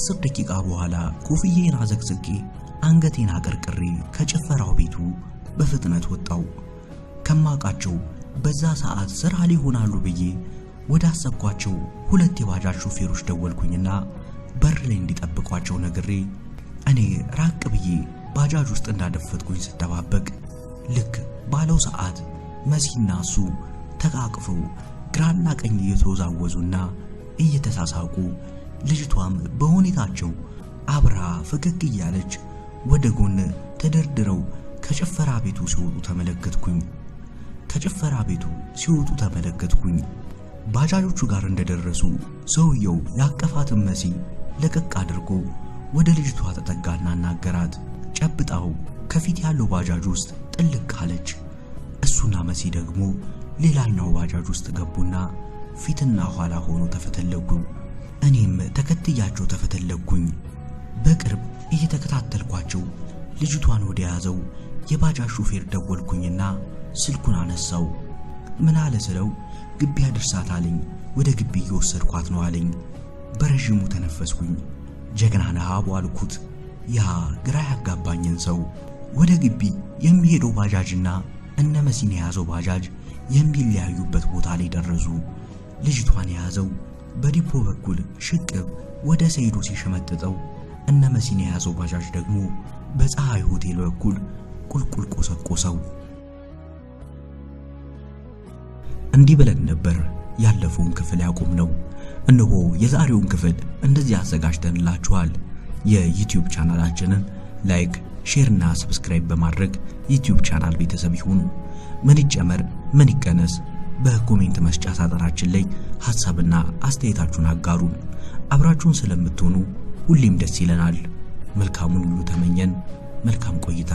ከ10 ደቂቃ በኋላ ኮፍዬን አዘግዝጌ አንገቴን አቀርቅሬ ከጭፈራው ቤቱ በፍጥነት ወጣው። ከማቃቸው በዛ ሰዓት ስራ ላይ ሆናሉ ብዬ ወደ አሰብኳቸው 2 የባጃጅ ሹፌሮች ደወልኩኝና በር ላይ እንዲጠብቋቸው ነግሬ እኔ ራቅ ብዬ ባጃጅ ውስጥ እንዳደፈጥኩኝ ስጠባበቅ ልክ ባለው ሰዓት መሲና እሱ ተቃቅፈው ግራና ቀኝ እየተወዛወዙና እየተሳሳቁ ልጅቷም በሁኔታቸው አብራ ፈገግ እያለች ወደ ጎን ተደርድረው ከጭፈራ ቤቱ ሲወጡ ተመለከትኩኝ። ባጃጆቹ ጋር እንደደረሱ ሰውየው ያቀፋትን መሲ ለቀቅ አድርጎ ወደ ልጅቷ ተጠጋና አናገራት። ጨብጣው ከፊት ያለው ባጃጅ ውስጥ ጥልቅ አለች። እሱና መሲ ደግሞ ሌላኛው ባጃጅ ውስጥ ገቡና ፊትና ኋላ ሆኖ ተፈተለጉ። እኔም ተከትያቸው ተፈተለጉኝ። በቅርብ እየተከታተልኳቸው ልጅቷን ወደ ያዘው የባጃጅ ሹፌር ደወልኩኝና ስልኩን አነሳው። ምን አለ ስለው ግቢ አድርሳት አለኝ። ወደ ግቢ እየወሰድኳት ነው አለኝ። በረዥሙ ተነፈስኩኝ። ጀግና ነህ አቡ አልኩት። ያ ግራ ያጋባኝን ሰው ወደ ግቢ የሚሄደው ባጃጅና እነ መሲን የያዘው ባጃጅ የሚለያዩበት ቦታ ላይ ደረሱ። ልጅቷን የያዘው በዲፖ በኩል ሽቅብ ወደ ሰይዶ ሲሸመጥጠው እነ መሲን የያዘው ባጃጅ ደግሞ በፀሐይ ሆቴል በኩል ቁልቁል ቆሰቆሰው። እንዲህ ብለን ነበር ያለፈውን ክፍል ያቆምነው። እነሆ የዛሬውን ክፍል እንደዚህ አዘጋጅተንላችኋል። የዩቲዩብ ቻናላችንን ላይክ፣ ሼር እና ሰብስክራይብ በማድረግ ዩቲዩብ ቻናል ቤተሰብ ይሁኑ። ምን ይጨመር ምን ይቀነስ በኮሜንት መስጫ ሳጥናችን ላይ ሐሳብና አስተያየታችሁን አጋሩን። አብራችሁን ስለምትሆኑ ሁሌም ደስ ይለናል። መልካሙን ሁሉ ተመኘን። መልካም ቆይታ።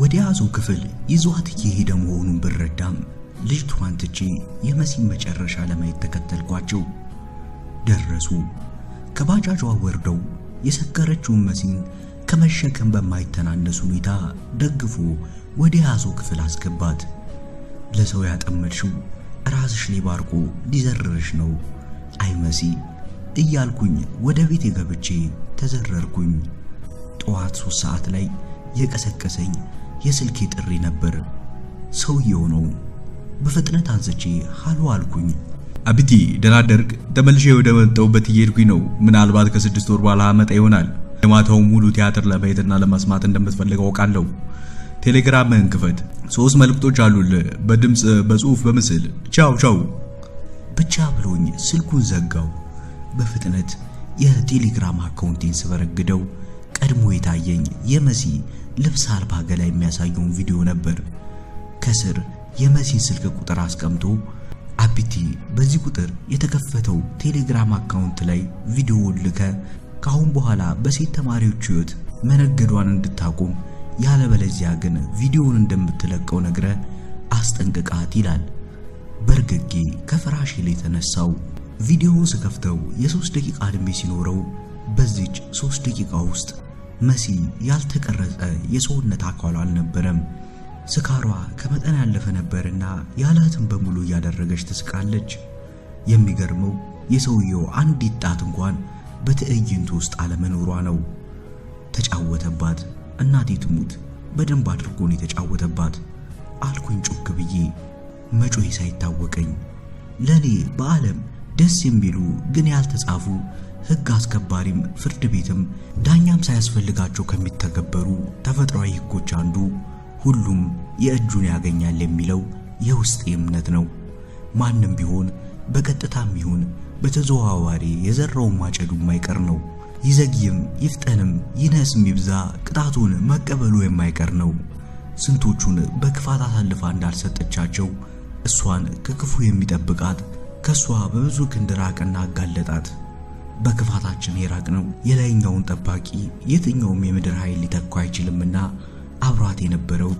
ወደ ያዘው ክፍል ይዟት እየሄደ መሆኑን ብረዳም ልጅቷን ትቼ የመሲን መጨረሻ ለማየት ተከተልኳቸው። ደረሱ። ከባጃጇ ወርደው የሰከረችውን መሲን ከመሸከም በማይተናነስ ሁኔታ ደግፎ ወደ ያዘው ክፍል አስገባት። ለሰው ያጠመድሽው ራስሽ ላይ ባርቆ ሊዘርርሽ ነው አይ መሲ እያልኩኝ ወደ ቤት ገብቼ ተዘረርኩኝ። ጠዋት 3 ሰዓት ላይ የቀሰቀሰኝ የስልኬ ጥሪ ነበር። ሰውየው ነው። በፍጥነት አንስቼ ሃሎ አልኩኝ። አብቲ ደናደርክ ተመልሼ ወደ መጣሁበት እየሄድኩኝ ነው። ምናልባት ከ6 ወር በኋላ መጣ ይሆናል። የማታው ሙሉ ቲያትር ለማየትና ለመስማት እንደምትፈልገው አውቃለሁ። ቴሌግራምህን ክፈት። 3 መልእክቶች አሉልህ፣ በድምጽ በጽሁፍ በምስል። ቻው ቻው ብቻ ብሎኝ ስልኩን ዘጋው። በፍጥነት የቴሌግራም አካውንቴን ስበረግደው ቀድሞ የታየኝ የመሲ ልብስ አልባ ገላ የሚያሳየውን ቪዲዮ ነበር። ከስር የመሲን ስልክ ቁጥር አስቀምጦ አብቲ በዚህ ቁጥር የተከፈተው ቴሌግራም አካውንት ላይ ቪዲዮ ልከ ካሁን በኋላ በሴት ተማሪዎች ህይወት መነገዷን እንድታቆም ያለበለዚያ ግን ቪዲዮውን እንደምትለቀው ነግረ አስጠንቅቃት ይላል። በርግጌ ከፍራሽ ላይ ተነሳው። ቪዲዮውን ስከፍተው የ3 ደቂቃ እድሜ ሲኖረው በዚች 3 ደቂቃ ውስጥ መሲ ያልተቀረጸ የሰውነት አካሏ አልነበረም። ስካሯ ከመጠን ያለፈ ነበርና ያላትን በሙሉ ያደረገች ትስቃለች። የሚገርመው የሰውየው አንዲት ጣት እንኳን በትዕይንቱ ውስጥ አለመኖሯ ነው። ተጫወተባት። እናቴ ትሙት በደንብ አድርጎ ነው የተጫወተባት አልኩኝ ጮክ ብዬ መጮይ ሳይታወቀኝ። ለኔ በዓለም ደስ የሚሉ ግን ያልተጻፉ ሕግ አስከባሪም ፍርድ ቤትም ዳኛም ሳያስፈልጋቸው ከሚተገበሩ ተፈጥሯዊ ሕጎች አንዱ ሁሉም የእጁን ያገኛል የሚለው የውስጥ እምነት ነው። ማንም ቢሆን በቀጥታም ይሁን በተዘዋዋሪ የዘራውን ማጨዱ የማይቀር ነው። ይዘግይም ይፍጠንም ይነስም ይብዛ ቅጣቱን መቀበሉ የማይቀር ነው። ስንቶቹን በክፋት አሳልፋ እንዳልሰጠቻቸው እሷን ከክፉ የሚጠብቃት ከሷ በብዙ ክንድ ራቀና አጋለጣት። በክፋታችን የራቅነው የላይኛውን ጠባቂ የትኛውም የምድር ኃይል ሊተካ አይችልምና አብሯት የነበረው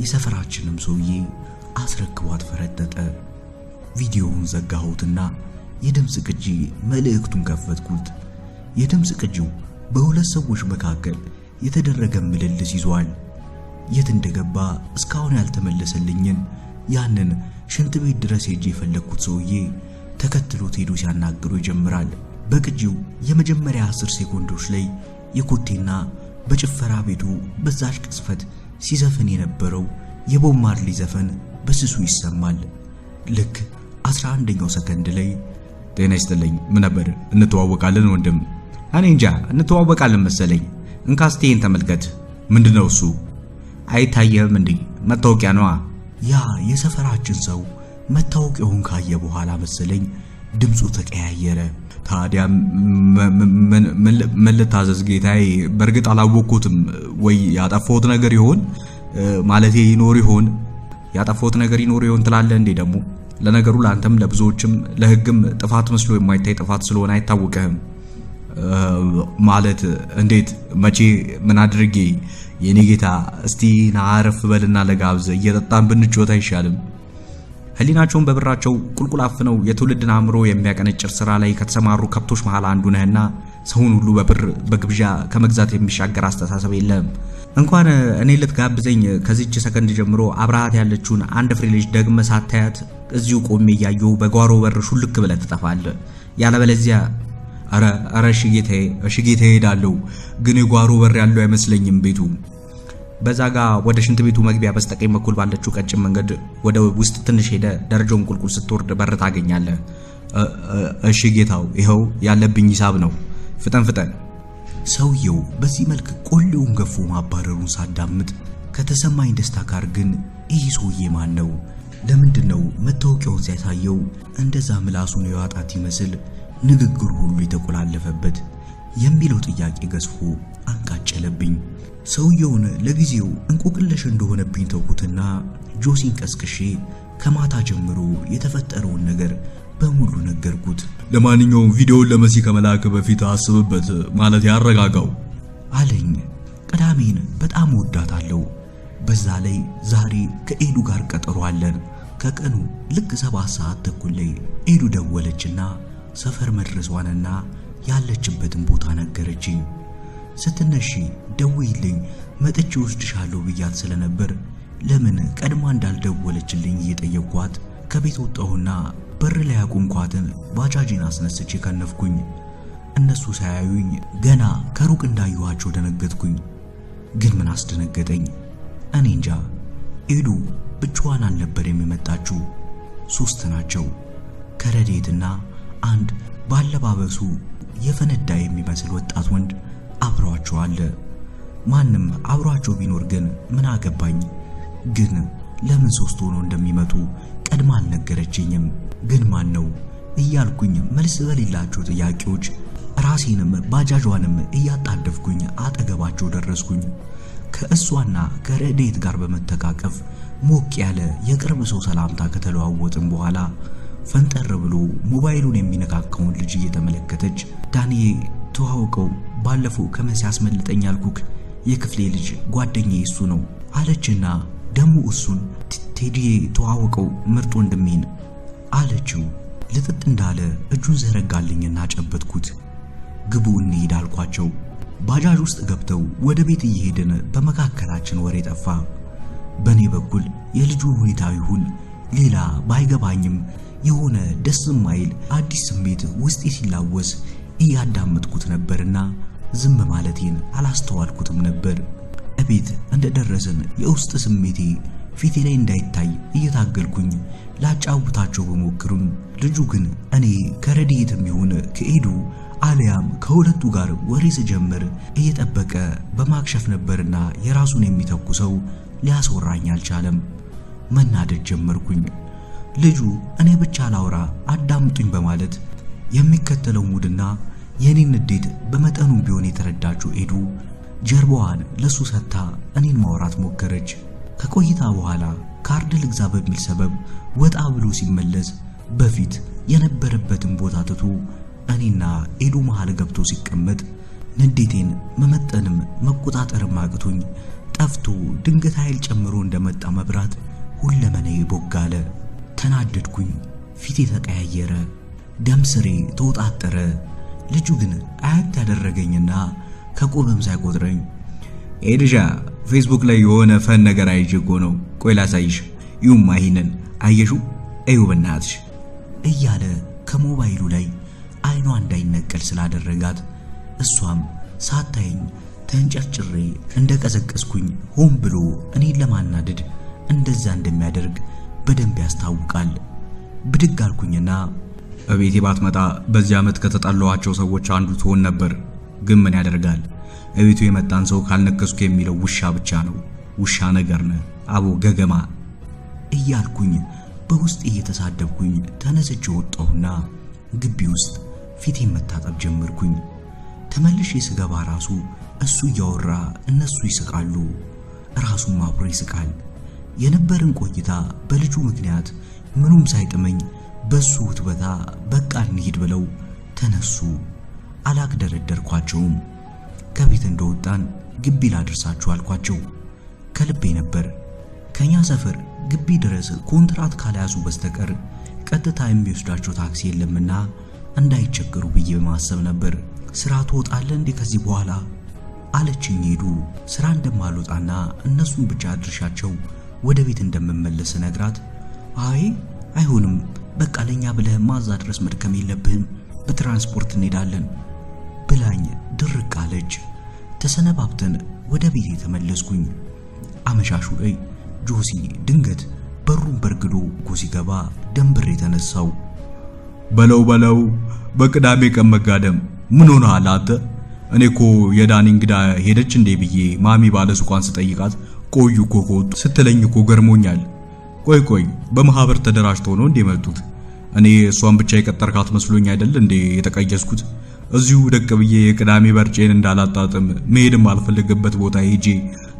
የሰፈራችንም ሰውዬ አስረክቧት ፈረጠጠ። ቪዲዮውን ዘጋሁትና የድምጽ ቅጂ መልእክቱን ከፈትኩት። የድምጽ ቅጂው በሁለት ሰዎች መካከል የተደረገ ምልልስ ይዟል። የት እንደገባ እስካሁን ያልተመለሰልኝን ያንን ሽንት ቤት ድረስ ሄጄ የፈለኩት ሰውዬ ተከትሎት ሄዶ ሲያናግሩ ይጀምራል። በቅጂው የመጀመሪያ 10 ሴኮንዶች ላይ የኮቴና በጭፈራ ቤቱ በዛች ቅጽበት ሲዘፈን የነበረው የቦብ ማርሊ ዘፈን በስሱ ይሰማል። ልክ 11ኛው ሰከንድ ላይ ጤና ይስጥልኝ፣ ምን ነበር? እንተዋወቃለን ወንድም? እኔ እንጃ እንተዋወቃለን መሰለኝ። እንካስቴን ተመልከት። ምንድነው እሱ? አይታየህም እንዴ? መታወቂያ ነዋ። ያ የሰፈራችን ሰው መታወቂያውን ካየ በኋላ መሰለኝ ድምፁ ተቀያየረ። ታዲያ ምን ልታዘዝ ጌታዬ? በርግጥ አላወቅኩትም። ወይ ያጠፋሁት ነገር ይሆን? ማለቴ ይኖር ይሆን? ያጠፋሁት ነገር ይኖር ይሆን ትላለህ እንዴ? ደግሞ ለነገሩ ለአንተም ለብዙዎችም ለሕግም ጥፋት መስሎ የማይታይ ጥፋት ስለሆነ አይታወቅህም። ማለት እንዴት? መቼ? ምን አድርጌ? የኔ ጌታ እስቲ ናረፍ በልና ለጋብዘ እየጠጣን ብንጮት አይሻልም? ህሊናቸውን በብራቸው ቁልቁል አፍነው የትውልድን አእምሮ የሚያቀነጭር ስራ ላይ ከተሰማሩ ከብቶች መሃል አንዱ ነህና ሰውን ሁሉ በብር በግብዣ ከመግዛት የሚሻገር አስተሳሰብ የለም። እንኳን እኔ ልትጋብዘኝ ከዚች ሰከንድ ጀምሮ አብራሃት ያለችውን አንድ ፍሬ ልጅ ደግመ ሳታያት እዚሁ ቆሜ እያየሁ በጓሮ በር ሹልክ ብለህ ትጠፋለህ። ያለበለዚያ አረ እሺ ጌታዬ ሄዳለሁ፣ ግን የጓሮ በር ያለው አይመስለኝም ቤቱ። በዛ ጋር ወደ ሽንት ቤቱ መግቢያ በስተቀኝ በኩል ባለችው ቀጭን መንገድ ወደ ውስጥ ትንሽ ሄደ ደረጃውን ቁልቁል ስትወርድ በር ታገኛለህ። እሺ ጌታው፣ ይኸው ያለብኝ ሂሳብ ነው፣ ፍጠን። ሰውየው በዚህ መልክ ቆሌውን ገፎ ማባረሩን ሳዳምጥ ከተሰማኝ ደስታ ጋር ግን ይህ ሰውዬ ማን ነው? ለምንድነው መታወቂያውን ሲያሳየው እንደዛ ምላሱን የዋጣት ይመስል ንግግሩ ሁሉ የተቆላለፈበት የሚለው ጥያቄ ገዝፎ አንቃጨለብኝ። ሰውየውን ለጊዜው እንቆቅልሽ እንደሆነብኝ ተውኩትና ጆሲን ቀስቅሼ ከማታ ጀምሮ የተፈጠረውን ነገር በሙሉ ነገርኩት። ለማንኛውም ቪዲዮውን ለመሲ ከመላክ በፊት አስብበት፣ ማለት ያረጋጋው አለኝ። ቅዳሜን በጣም ወዳታለሁ። በዛ ላይ ዛሬ ከኤዱ ጋር ቀጠሮ አለን። ከቀኑ ልክ 7 ሰዓት ተኩል ላይ ኤዱ ደወለችና ሰፈር መድረሷንና ያለችበትን ቦታ ነገረችኝ። ስትነሺ ደውይልኝ መጥቼ ወስድሻለሁ ብያት ስለነበር ለምን ቀድማ እንዳልደወለችልኝ እየጠየቅኳት ከቤት ወጣሁና በር ላይ ያቆምኳትን ባጃጅን አስነስቼ ከነፍኩኝ። እነሱ ሳያዩኝ ገና ከሩቅ እንዳየኋቸው ደነገጥኩኝ። ግን ምን አስደነገጠኝ? እኔ እንጃ። ኤዱ ብቻዋን አልነበረም የመጣችው። 3 ናቸው። ከረዴትና አንድ ባለባበሱ የፈነዳ የሚመስል ወጣት ወንድ አብሯቸው አለ። ማንም አብሯቸው ቢኖር ግን ምን አገባኝ? ግን ለምን 3 ሆነው እንደሚመጡ ቀድማ አልነገረችኝም። ግን ማን ነው እያልኩኝ መልስ በሌላቸው ጥያቄዎች ራሴንም ባጃጇንም እያጣደፍኩኝ አጠገባቸው ደረስኩኝ። ከእሷና ከረዴት ጋር በመተቃቀፍ ሞቅ ያለ የቅርብ ሰው ሰላምታ ከተለዋወጥን በኋላ ፈንጠር ብሎ ሞባይሉን የሚነካካውን ልጅ እየተመለከተች ዳንኤ ተዋውቀው፣ ባለፈው ከመሲ ያስመልጠኝ ያልኩክ የክፍሌ ልጅ ጓደኛዬ እሱ ነው አለችና ደሞ እሱን ቴዲዬ ተዋውቀው ምርጥ ወንድሜን አለችው። ልጥጥ እንዳለ እጁን ዘረጋልኝና ጨበጥኩት። ግቡ እንሂድ አልኳቸው። ባጃጅ ውስጥ ገብተው ወደ ቤት እየሄድን በመካከላችን ወሬ ጠፋ። በኔ በኩል የልጁ ሁኔታ ይሁን ሌላ ባይገባኝም የሆነ ደስ የማይል አዲስ ስሜት ውስጤ ሲላወስ እያዳመጥኩት ነበርና ዝም ማለቴን አላስተዋልኩትም ነበር። እቤት እንደደረስን የውስጥ ስሜቴ ፊቴ ላይ እንዳይታይ እየታገልኩኝ ላጫውታቸው በሞክሩም ልጁ ግን እኔ ከረዴትም ይሁን ከኤዱ አሊያም ከሁለቱ ጋር ወሬ ስጀምር እየጠበቀ በማክሸፍ ነበርና የራሱን የሚተኩሰው ሊያስወራኝ አልቻለም። መናደድ ጀመርኩኝ። ልጁ እኔ ብቻ ላውራ አዳምጡኝ በማለት የሚከተለው ሙድና የኔን ንዴት በመጠኑም ቢሆን የተረዳችው ኤዱ ጀርባዋን ለሱ ሰጥታ እኔን ማውራት ሞከረች። ከቆይታ በኋላ ካርድ ልግዛ በሚል ሰበብ ወጣ ብሎ ሲመለስ በፊት የነበረበትን ቦታ ትቶ እኔና ኤዱ መሃል ገብቶ ሲቀመጥ ንዴቴን መመጠንም መቆጣጠርም አቅቶኝ ጠፍቶ ድንገት ኃይል ጨምሮ እንደመጣ መብራት ሁለመናዬ ቦጋለ። ተናደድኩኝ። ፊቴ ተቀያየረ፣ ደም ስሬ ተወጣጠረ። ልጁ ግን አያት ያደረገኝና ከቆመም ሳይቆጥረኝ ኤድሻ ፌስቡክ ላይ የሆነ ፈን ነገር አይጀጎ ነው፣ ቆይ ላሳይሽ፣ ይሁማ ይሄንን አየሹ እዩ በእናትሽ እያለ ከሞባይሉ ላይ አይኗ እንዳይነቀል ስላደረጋት እሷም ሳታየኝ ተንጨርጭሬ እንደቀዘቀዝኩኝ ሆን ብሎ እኔን ለማናደድ እንደዛ እንደሚያደርግ በደንብ ያስታውቃል። ብድግ አልኩኝና እቤቴ ባትመጣ በዚህ ዓመት ከተጣላኋቸው ሰዎች አንዱ ትሆን ነበር። ግን ምን ያደርጋል እቤቱ የመጣን ሰው ካልነከስኩ የሚለው ውሻ ብቻ ነው። ውሻ ነገር ነህ አቦ ገገማ እያልኩኝ በውስጥ እየተሳደብኩኝ ተነስቼ ወጣሁና ግቢ ውስጥ ፊቴን መታጠብ ጀመርኩኝ። ተመልሼ ስገባ ራሱ እሱ እያወራ እነሱ ይስቃሉ፣ ራሱም አብሮ ይስቃል። የነበረን ቆይታ በልጁ ምክንያት ምኑም ሳይጥመኝ በሱ ውትበታ በቃ እንሂድ ብለው ተነሱ። አላግደረደርኳቸውም። ከቤት እንደወጣን ግቢ ላድርሳችሁ አልኳቸው። ከልቤ ነበር። ከኛ ሰፈር ግቢ ድረስ ኮንትራት ካልያዙ በስተቀር ቀጥታ የሚወስዳቸው ታክሲ የለምና እንዳይቸገሩ ብዬ በማሰብ ነበር። ስራ ትወጣለህ እንዴ ከዚህ በኋላ አለችኝ። ሄዱ ስራ እንደማልወጣና እነሱን ብቻ አድርሻቸው ወደ ቤት እንደምመለስ ነግራት፣ አይ አይሆንም በቃ ለኛ ብለህ ማዛ ድረስ መድከም የለብህም በትራንስፖርት እንሄዳለን ብላኝ ድርቅ አለች። ተሰነባብተን ወደ ቤት ተመለስኩኝ። አመሻሹ ላይ ጆሲ ድንገት በሩን በርግዶ ሲገባ ደንብሬ ተነሳው። በለው በቅዳሜ ቀን መጋደም ምን ሆነሃል አንተ? እኔ እኮ የዳኒ እንግዳ ሄደች እንዴ ብዬ ማሚ ባለሱቋን ስጠይቃት ቆዩ እኮ ስትለኝ እኮ ገርሞኛል። ቆይ በማህበር ተደራጅተው ነው እንዴ መጡት? እኔ እሷን ብቻ የቀጠርካት መስሎኝ አይደል እንዴ የተቀየስኩት? እዚሁ ደቅ ብዬ የቅዳሜ በርጬን እንዳላጣጥም መሄድም አልፈልግበት ቦታ ሄጄ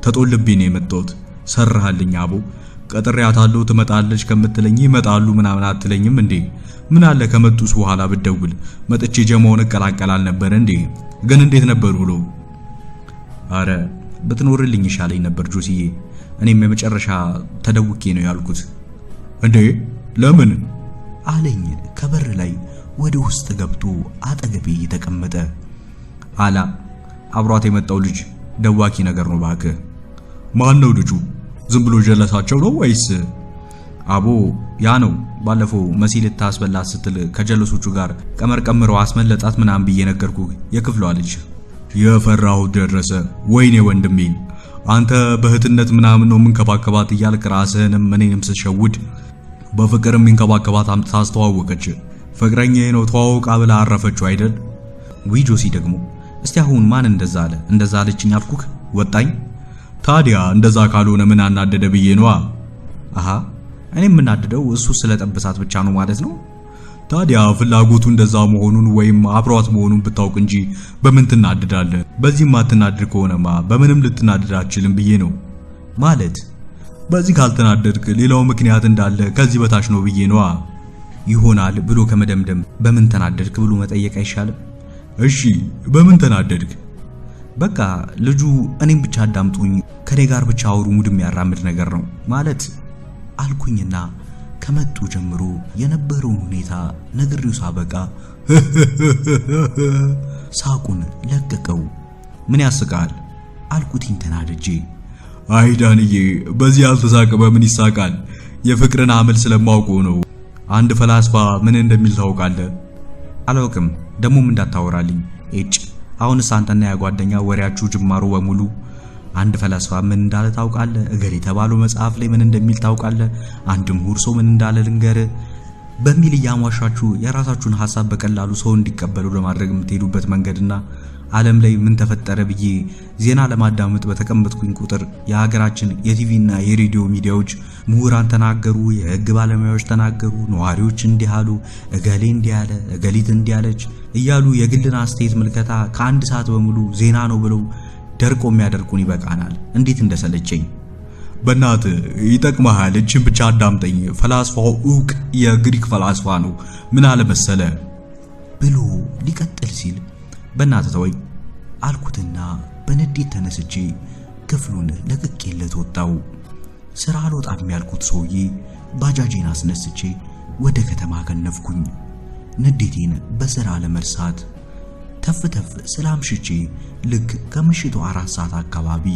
ተጦልቤ ነው የመጣሁት። ሰራህልኝ አቦ። ቀጥሬያታለሁ ትመጣለች ከምትለኝ ይመጣሉ ምናምን አትለኝም እንዴ? ምን አለ ከመጡስ በኋላ ብደውል መጥቼ ጀማውን እቀላቀላል ነበር እንዴ? ግን እንዴት ነበር ብሎ? አረ ብትኖርልኝ ይሻለኝ ነበር ጆሲዬ። እኔም የመጨረሻ ተደውቄ ነው ያልኩት። እንዴ ለምን አለኝ ከበር ላይ ወደ ውስጥ ገብቶ አጠገቤ ተቀመጠ። አላ አብሯት የመጣው ልጅ ደዋኪ ነገር ነው ባክህ። ማን ነው ልጁ? ዝም ብሎ ጀለሳቸው ነው ወይስ? አቦ ያ ነው ባለፈው መሲ ልታስበላት ስትል ከጀለሶቹ ጋር ቀመርቀምረው አስመለጣት ምናምን ብዬ ነገርኩ የክፍሏ ልጅ። የፈራው ደረሰ። ወይኔ ወንድሜ አንተ በእህትነት ምናምን ነው መንከባከባት እያልክ ራስህንም እኔንም ስትሸውድ በፍቅር መንከባከባት አምጥታ አስተዋወቀች። ፍቅረኛዬ ነው ተዋውቃ ብላ አረፈችው አይደል? ዊ ጆሲ ደግሞ እስቲ አሁን ማን እንደዛ አለችኝ አልኩክ ወጣኝ። ታዲያ እንደዛ ካልሆነ ምን አናደደ ብዬ ነው። አሃ እኔ የምናደደው እሱ ስለጠበሳት ብቻ ነው ማለት ነው። ታዲያ ፍላጎቱ እንደዛ መሆኑን ወይም አብሯት መሆኑን ብታውቅ እንጂ በምን ትናደዳለህ? በዚህም አትናደድ ከሆነማ በምንም ልትናደድ አትችልም ብዬ ነው። ማለት በዚህ ካልተናደድክ ሌላው ምክንያት እንዳለ ከዚህ በታች ነው ብዬ ነው። ይሆናል ብሎ ከመደምደም በምን ተናደድክ ብሎ መጠየቅ አይሻልም? እሺ በምን ተናደድክ? በቃ ልጁ እኔም ብቻ አዳምጡኝ ከኔ ጋር ብቻ አውሩ ሙድ የሚያራምድ ነገር ነው ማለት አልኩኝና ከመጡ ጀምሮ የነበረውን ሁኔታ ነግሬው ሳበቃ ሳቁን ለቀቀው። ምን ያስቃል አልኩትኝ ተናድጄ። አይ ዳንዬ በዚህ ያልተሳቀ በምን ይሳቃል? የፍቅርን አመል ስለማውቀው ነው። አንድ ፈላስፋ ምን እንደሚል ታውቃለህ? አላውቅም ደሞም እንዳታወራልኝ እጭ። አሁንስ አንተና ያጓደኛ ወሬያችሁ ጅማሮ በሙሉ አንድ ፈላስፋ ምን እንዳለ ታውቃለህ? እገሌ የተባለው መጽሐፍ ላይ ምን እንደሚል ታውቃለህ? አንድ ምሁር ሰው ምን እንዳለ ልንገር በሚል እያሟሻችሁ የራሳችሁን ሐሳብ በቀላሉ ሰው እንዲቀበሉ ለማድረግ የምትሄዱበት መንገድና ዓለም ላይ ምን ተፈጠረ ብዬ ዜና ለማዳመጥ በተቀመጥኩኝ ቁጥር የሀገራችን የቲቪና የሬዲዮ ሚዲያዎች ምሁራን ተናገሩ፣ የህግ ባለሙያዎች ተናገሩ፣ ነዋሪዎች እንዲህ አሉ፣ እገሌ እንዲህ አለ፣ እገሊት እንዲህ አለች እያሉ የግልን አስተያየት ምልከታ ከአንድ ሰዓት በሙሉ ዜና ነው ብለው ደርቆ የሚያደርቁን ይበቃናል። እንዴት እንደሰለቸኝ በእናት ይጠቅማል። እችን ብቻ አዳምጠኝ። ፈላስፋው ዕውቅ የግሪክ ፈላስፋ ነው። ምን አለ መሰለ ብሎ ሊቀጥል ሲል በእናት ተወኝ አልኩትና በንዴት ተነስቼ ክፍሉን ለቅቄለት ወጣው። ስራ አልወጣም ያልኩት ሰውዬ ባጃጄን አስነስቼ ወደ ከተማ ከነፍኩኝ። ንዴቴን በስራ ለመርሳት ተፍተፍ ስላምሽቼ ልክ ከምሽቱ 4 ሰዓት አካባቢ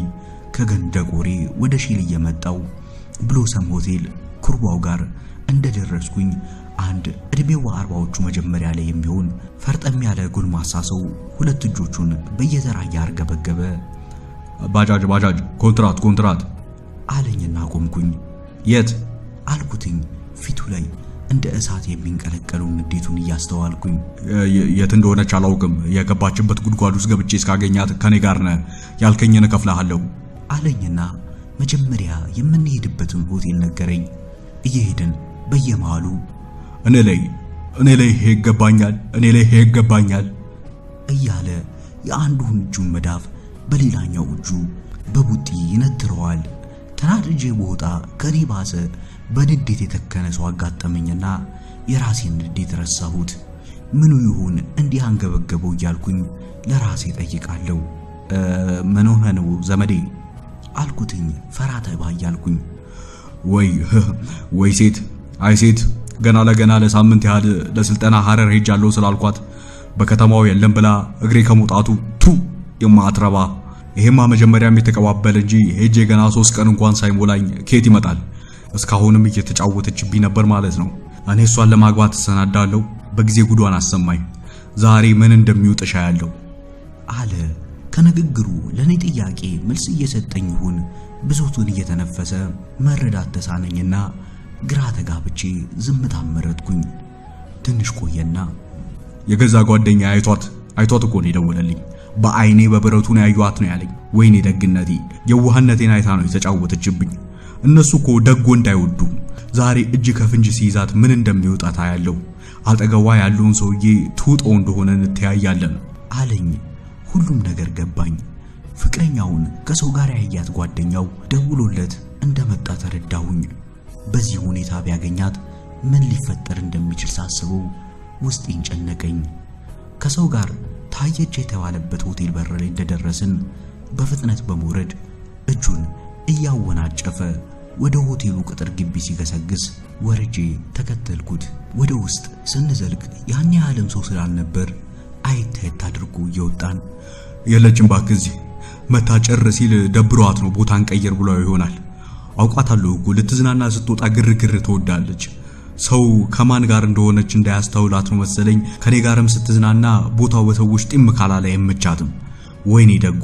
ከገንደ ቆሬ ወደ ሺል እየመጣው ብሎሰም ሆቴል ኩርባው ጋር እንደደረስኩኝ አንድ እድሜው 40ዎቹ መጀመሪያ ላይ የሚሆን ፈርጠም ያለ ጎልማሳ ሰው ሁለት እጆቹን በየተራ ያርገበገበ ባጃጅ ኮንትራት አለኝና ቆምኩኝ። የት አልኩትኝ ፊቱ ላይ እንደ እሳት የሚንቀለቀለው ንዴቱን እያስተዋልኩኝ። የት እንደሆነች አላውቅም። የገባችበት ጉድጓድ ውስጥ ገብቼ እስካገኛት ከኔ ጋር ነህ፣ ያልከኝን እከፍልሃለሁ አለኝና መጀመሪያ የምንሄድበትን ሆቴል ነገረኝ። እየሄድን በየመሃሉ እኔ ላይ ይሄ ይገባኛል እያለ የአንዱን እጁን መዳፍ በሌላኛው እጁ በቡጢ ይነትረዋል። ተናድጄ በወጣ ከኔ ባሰ በንዴት የተከነ ሰው አጋጠመኝና የራሴን ንዴት ረሳሁት። ምኑ ይሁን እንዲህ አንገበገበው እያልኩኝ ለራሴ ጠይቃለሁ። ምን ሆነ ነው ዘመዴ አልኩትኝ ፈራ ተባ እያልኩኝ። ወይ ሴት ገና ለገና ለሳምንት ያህል ለስልጠና ሐረር ሄጃለሁ ስላልኳት በከተማው የለም ብላ እግሬ ከመውጣቱ የማትረባ። ይሄማ መጀመሪያም የተቀባበለ እንጂ ሄጄ ገና 3 ቀን እንኳን ሳይሞላኝ ኬት ይመጣል። እስካሁንም እየተጫወተችብኝ ነበር ማለት ነው። እኔ እሷን ለማግባት ተሰናዳለሁ። በጊዜ ጉዷን አሰማኝ። ዛሬ ምን እንደሚውጥሻ ያለው አለ። ከንግግሩ ለኔ ጥያቄ መልስ እየሰጠኝ ይሁን ብዙቱን እየተነፈሰ መረዳት ተሳነኝና ግራ ተጋብቼ ዝምታ መረጥኩኝ። ትንሽ ቆየና የገዛ ጓደኛ አይቷት እኮ ነው የደወለልኝ። በአይኔ በብረቱ ነው ያዩት ነው ያለኝ። ወይኔ ደግነቴ፣ የዋህነቴን አይታ ነው የተጫወተችብኝ። እነሱ እኮ ደግ ወንድ አይወዱም። ዛሬ እጅ ከፍንጅ ሲይዛት ምን እንደሚወጣት ያለው አጠገቧ ያለውን ሰውዬ ትውጠው እንደሆነ እንተያያለን አለኝ። ሁሉም ነገር ገባኝ። ፍቅረኛውን ከሰው ጋር ያያት ጓደኛው ደውሎለት እንደመጣ ተረዳሁኝ። በዚህ ሁኔታ ቢያገኛት ምን ሊፈጠር እንደሚችል ሳስበው ውስጤን ጨነቀኝ። ከሰው ጋር ታየች የተባለበት ሆቴል በር ላይ እንደደረስን በፍጥነት በመውረድ እጁን እያወናጨፈ ወደ ሆቴሉ ቅጥር ግቢ ሲገሰግስ ወርጄ ተከተልኩት። ወደ ውስጥ ስንዘልቅ ያን ያህልም ሰው ስላልነበር አይተት አድርጎ እየወጣን የለችም ባክህ እዚህ መታጨር ሲል ደብሯት ነው ቦታን ቀየር ብሎ ይሆናል። አውቃታለሁ እኮ ልትዝናና ስትወጣ ግርግር ትወዳለች። ሰው ከማን ጋር እንደሆነች እንዳያስተውላት ነው መሰለኝ። ከኔ ጋርም ስትዝናና ቦታው በሰዎች ጢም ካላላ አይመቻትም። ወይኔ ደጉ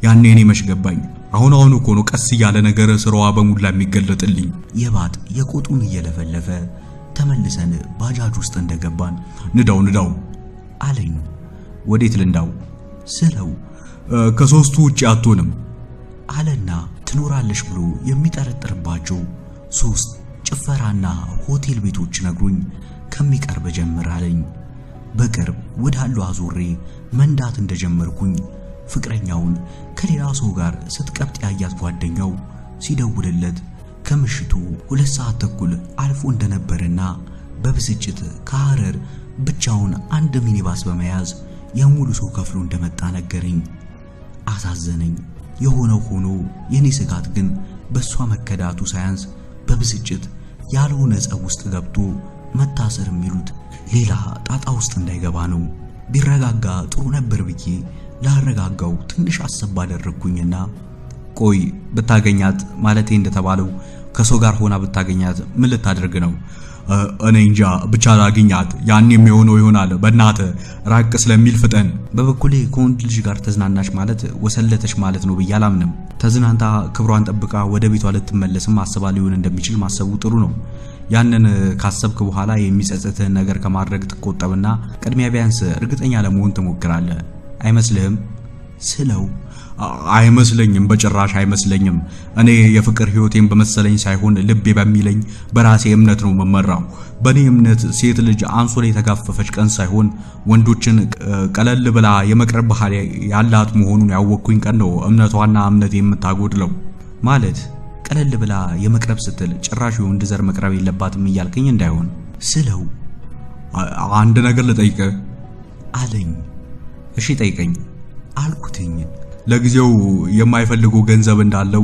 ያኔ እኔ መሽገባኝ። አሁን እኮ ነው ቀስ ያለ ነገር ስራዋ በሙላ የሚገለጥልኝ። የባት የቆጡን እየለፈለፈ ተመልሰን ባጃጅ ውስጥ እንደገባን ንዳው አለኝ። ወዴት ልንዳው ስለው ከሶስቱ ውጪ አትሆንም አለና ትኖራለሽ ብሎ የሚጠረጥርባቸው 3 ጭፈራና ሆቴል ቤቶች ነግሩኝ ከሚቀርብ ጀምር አለኝ። በቅርብ ወዳለው አዞሬ መንዳት እንደጀመርኩኝ ፍቅረኛውን ከሌላ ሰው ጋር ስትቀብጥ ያያት ጓደኛው ሲደውልለት ከምሽቱ 2 ሰዓት ተኩል አልፎ እንደነበርና በብስጭት ከሐረር ብቻውን አንድ ሚኒባስ በመያዝ የሙሉ ሰው ከፍሎ እንደመጣ ነገረኝ። አሳዘነኝ። የሆነው ሆኖ የኔ ስጋት ግን በሷ መከዳቱ ሳያንስ በብስጭት ያልሆነ ጸብ ውስጥ ገብቶ መታሰር የሚሉት ሌላ ጣጣ ውስጥ እንዳይገባ ነው። ቢረጋጋ ጥሩ ነበር ብዬ ላረጋጋው ትንሽ አሰብ አደረኩኝና ቆይ ብታገኛት ማለቴ እንደተባለው ከሰው ጋር ሆና ብታገኛት ምን ልታደርግ ነው? እኔ እንጃ ብቻ ላግኛት። ያን የሚሆነው ይሆናል። በእናተ ራቅ ስለሚል ፍጠን። በበኩሌ ከወንድ ልጅ ጋር ተዝናናሽ ማለት ወሰለተሽ ማለት ነው ብዬ አላምንም። ተዝናንታ ክብሯን ጠብቃ ወደ ቤቷ ልትመለስም አስባ ሊሆን እንደሚችል ማሰቡ ጥሩ ነው። ያንን ካሰብክ በኋላ የሚጸጽትህን ነገር ከማድረግ ትቆጠብና ቅድሚያ ቢያንስ እርግጠኛ ለመሆን ትሞክራለህ። አይመስልህም ስለው አይመስለኝም፣ በጭራሽ አይመስለኝም። እኔ የፍቅር ህይወቴን በመሰለኝ ሳይሆን ልቤ በሚለኝ በራሴ እምነት ነው መመራው። በኔ እምነት ሴት ልጅ አንሶላ የተጋፈፈች ቀን ሳይሆን ወንዶችን ቀለል ብላ የመቅረብ ባህሪ ያላት መሆኑን ያወቅኩኝ ቀን ነው እምነቷና እምነቴ የምታጎድለው። ማለት ቀለል ብላ የመቅረብ ስትል ጭራሽ የወንድ ዘር መቅረብ የለባትም እያልከኝ እንዳይሆን ስለው አንድ ነገር ልጠይቅህ አለኝ። እሺ ጠይቀኝ አልኩትኝ። ለጊዜው የማይፈልገው ገንዘብ እንዳለው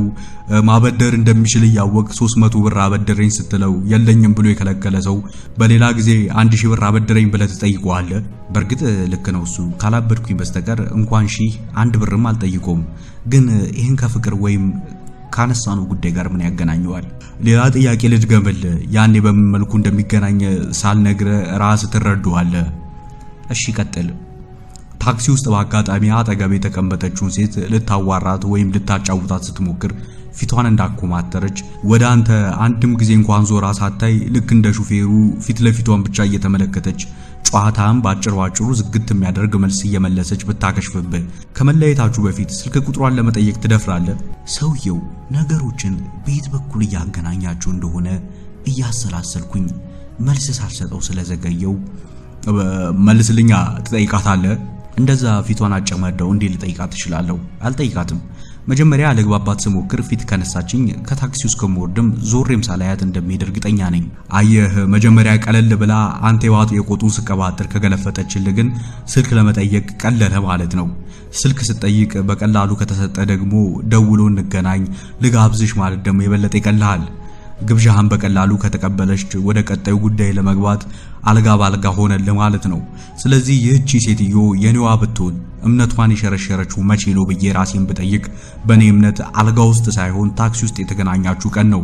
ማበደር እንደሚችል ያወቅ 300 ብር አበደረኝ ስትለው የለኝም ብሎ የከለከለ ሰው በሌላ ጊዜ 1000 ብር አበደረኝ ብለህ ትጠይቀዋለህ? በርግጥ ልክ ነው እሱ። ካላበድኩኝ በስተቀር እንኳን 1000 1 ብርም አልጠይቆም። ግን ይህን ከፍቅር ወይም ካነሳነው ጉዳይ ጋር ምን ያገናኘዋል? ሌላ ጥያቄ ልድገምል። ያኔ በምን መልኩ እንደሚገናኝ ሳልነግረ ራስ ትረዳዋለህ። እሺ ቀጥል። ታክሲ ውስጥ በአጋጣሚ አጠገብ የተቀመጠችውን ሴት ልታዋራት ወይም ልታጫውታት ስትሞክር ፊቷን እንዳኮማተረች ወደ አንተ አንድም ጊዜ እንኳን ዞራ ሳታይ ልክ እንደ ሹፌሩ ፊት ለፊቷን ብቻ እየተመለከተች ጨዋታን ባጭሩ ዝግት የሚያደርግ መልስ እየመለሰች ብታከሽፍብህ ከመለየታችሁ በፊት ስልክ ቁጥሯን ለመጠየቅ ትደፍራለህ? ሰውየው ነገሮችን በየት በኩል እያገናኛቸው እንደሆነ እያሰላሰልኩኝ መልስ ሳልሰጠው ስለዘገየው መልስልኛ ትጠይቃታለህ? እንደዛ ፊቷን አጨመደው እንዴ ልጠይቃት እችላለሁ? አልጠይቃትም። መጀመሪያ ለግባባት ስሞክር ፊት ከነሳችኝ ከታክሲው እስከምወርድም ዞሬም ሳላያት እንደሚሄድ እርግጠኛ ነኝ። አየህ መጀመሪያ ቀለል ብላ አንተ የዋጡ የቆጡን ስቀባጥር ከገለፈጠችልህ ግን ስልክ ለመጠየቅ ቀለለ ማለት ነው። ስልክ ስትጠይቅ በቀላሉ ከተሰጠ ደግሞ ደውሎ እንገናኝ ልጋብዝሽ ማለት ደግሞ የበለጠ ይቀልሃል። ግብዣህን በቀላሉ ከተቀበለች ወደ ቀጣዩ ጉዳይ ለመግባት አልጋ ባልጋ ሆነልህ ማለት ነው። ስለዚህ ይህቺ ሴትዮ የኔዋ ብትሆን እምነቷን የሸረሸረችው መቼ ነው ብዬ ራሴን ብጠይቅ በኔ እምነት አልጋ ውስጥ ሳይሆን ታክሲ ውስጥ የተገናኛችሁ ቀን ነው።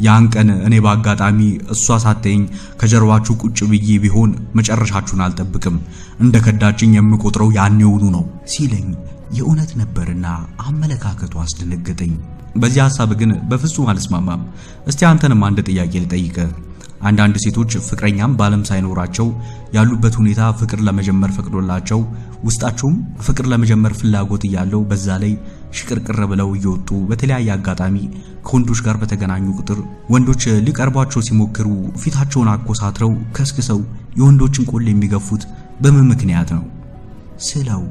ያን ቀን እኔ በአጋጣሚ እሷ ሳትኝ ከጀርባችሁ ቁጭ ብዬ ቢሆን መጨረሻችሁን አልጠብቅም፣ እንደ ከዳችኝ የምቆጥረው ያኔውኑ ነው ሲለኝ የእውነት ነበርና አመለካከቱ አስደነገጠኝ። በዚህ ሐሳብ ግን በፍጹም አልስማማም። እስቲ አንተንም አንድ ጥያቄ ልጠይቅህ። አንዳንድ ሴቶች ፍቅረኛም ባለም ሳይኖራቸው ያሉበት ሁኔታ ፍቅር ለመጀመር ፈቅዶላቸው ውስጣቸውም ፍቅር ለመጀመር ፍላጎት እያለው በዛ ላይ ሽቅርቅር ብለው እየወጡ በተለያየ አጋጣሚ ከወንዶች ጋር በተገናኙ ቁጥር ወንዶች ሊቀርቧቸው ሲሞክሩ ፊታቸውን አኮሳትረው ከስክሰው የወንዶችን ቆል የሚገፉት በምን ምክንያት ነው ስለው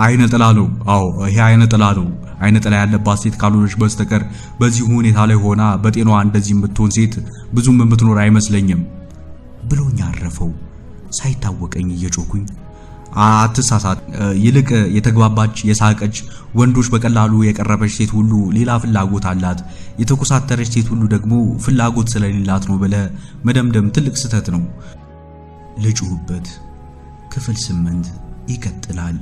አይነ ጥላ ነው። አዎ ይሄ አይነ ጥላ ነው። አይነ ጥላ ያለባት ሴት ካልሆነች በስተቀር በዚህ ሁኔታ ላይ ሆና በጤናዋ እንደዚህ የምትሆን ሴት ብዙም የምትኖር አይመስለኝም ብሎኝ አረፈው። ሳይታወቀኝ እየጮኩኝ አትሳሳት፣ ይልቅ የተግባባች የሳቀች ወንዶች በቀላሉ የቀረበች ሴት ሁሉ ሌላ ፍላጎት አላት፣ የተኮሳተረች ሴት ሁሉ ደግሞ ፍላጎት ስለሌላት ነው ብለህ መደምደም ትልቅ ስህተት ነው። ልጩህበት ክፍል 8 ይቀጥላል።